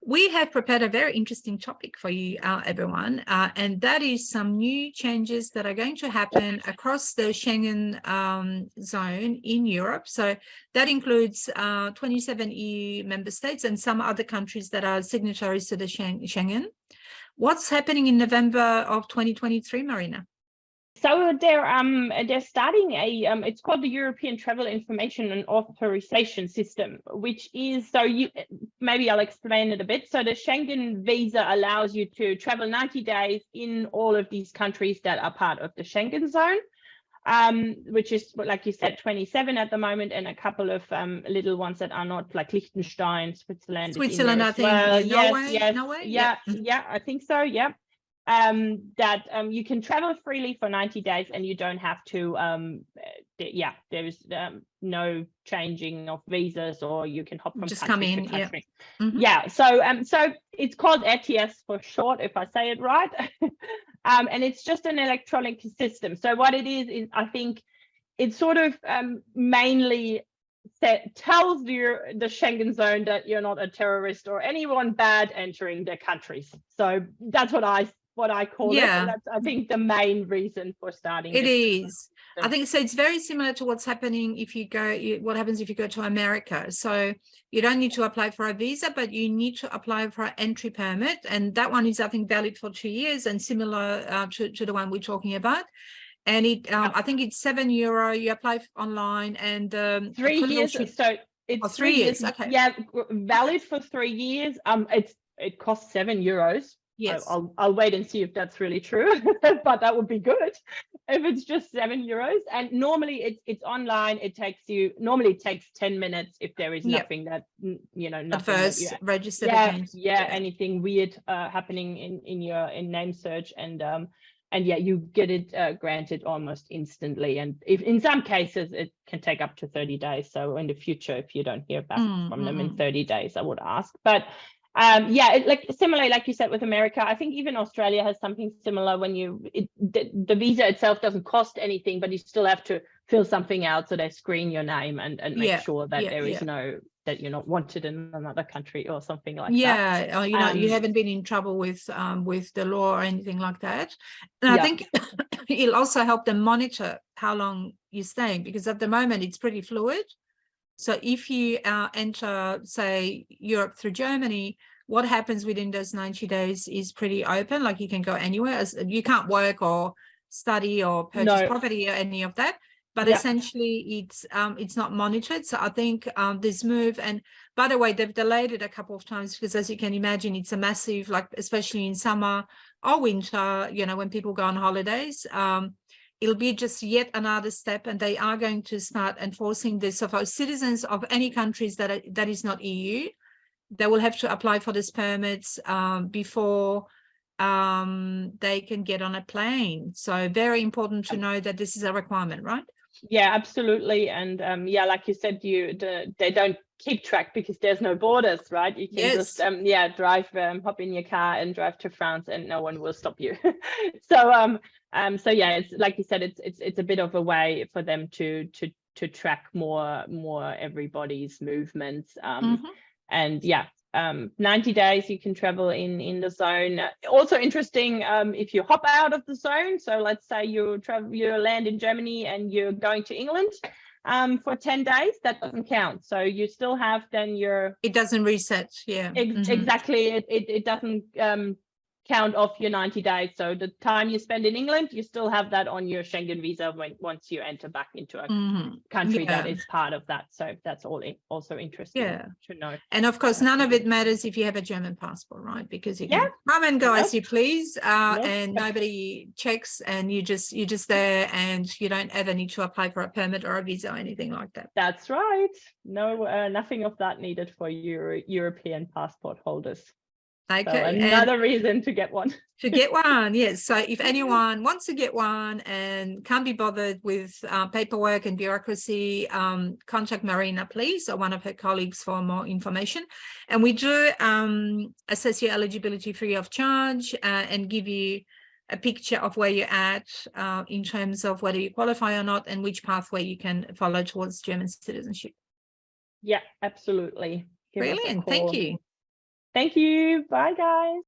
we have prepared a very interesting topic for you, everyone, and that is some new changes that are going to happen across the Schengen zone in Europe. So that includes 27 EU member states and some other countries that are signatories to the Schengen. What's happening in November of 2023, Marina? So they're starting a it's called the European Travel Information and Authorization System, which is, so you, maybe I'll explain it a bit. So the Schengen visa allows you to travel 90 days in all of these countries that are part of the Schengen zone, which is, like you said, 27 at the moment, and a couple of little ones that are not, like Liechtenstein, Switzerland. Switzerland, I think. Well. Yes, Norway. Yeah, yeah, I think so. Yeah. That you can travel freely for 90 days and you don't have to, there's no changing of visas, or you can hop from just country come in, to country. Yeah. So it's called ETIAS for short, if I say it right. And it's just an electronic system. So what it is I think it sort of mainly tells you, the Schengen zone, that you're not a terrorist or anyone bad entering their countries. So that's what I call it. And that's, I think, the main reason for starting it is. I think so. It's very similar to what's happening if you go, what happens if you go to America. So you don't need to apply for a visa, but you need to apply for an entry permit. And that one is, I think, valid for 2 years and similar to the one we're talking about. And it, I think it's €7. You apply online, and 3 years. So it's 3 years. Okay. Yeah, valid for 3 years. It costs €7. Yes. I'll wait and see if that's really true, but that would be good if it's just €7. And normally it's online. It takes 10 minutes if there is nothing that, nothing at first registered against. Anything weird happening in your name search, and you get it granted almost instantly. And if in some cases it can take up to 30 days. So in the future, if you don't hear back from them in 30 days, I would ask. But like similarly, like you said with America, I think even Australia has something similar. When the visa itself doesn't cost anything, but you still have to fill something out, so they screen your name and make sure that there is no, that you're not wanted in another country or something like that. Or, you haven't been in trouble with the law or anything like that. And I think it'll also help them monitor how long you're staying, because at the moment it's pretty fluid. So if you enter, say, Europe through Germany, what happens within those 90 days is pretty open. Like, you can go anywhere. You can't work or study or purchase property or any of that. But essentially, it's not monitored. So I think this move, and by the way, they've delayed it a couple of times because, as you can imagine, it's a massive, like, especially in summer or winter, when people go on holidays. It'll be just yet another step, and they are going to start enforcing this. So for citizens of any countries that is not EU, they will have to apply for these permits before they can get on a plane. So very important to know that this is a requirement, right? Yeah, absolutely. And like you said, they don't keep track because there's no borders, right? You can just drive, hop in your car and drive to France, and no one will stop you. So it's like you said, it's a bit of a way for them to track more everybody's movements. And 90 days you can travel in the zone. Also interesting, if you hop out of the zone, so let's say you land in Germany and you're going to England for 10 days, that doesn't count. So you still have then it doesn't reset. Exactly. It doesn't count off your 90 days. So the time you spend in England, you still have that on your Schengen visa once you enter back into a country that is part of that. So that's also interesting to know. And of course, none of it matters if you have a German passport, right? Because you can come and go as you please, and nobody checks, and you just there, and you don't ever need to apply for a permit or a visa or anything like that. That's right. No, nothing of that needed for European passport holders. Okay, so another reason to get one. Yes. So if anyone wants to get one and can't be bothered with paperwork and bureaucracy, contact Marina, please, or one of her colleagues for more information. And we do assess your eligibility free of charge and give you a picture of where you're at in terms of whether you qualify or not, and which pathway you can follow towards German citizenship. Yeah, absolutely. Brilliant. Thank you. Thank you. Bye, guys.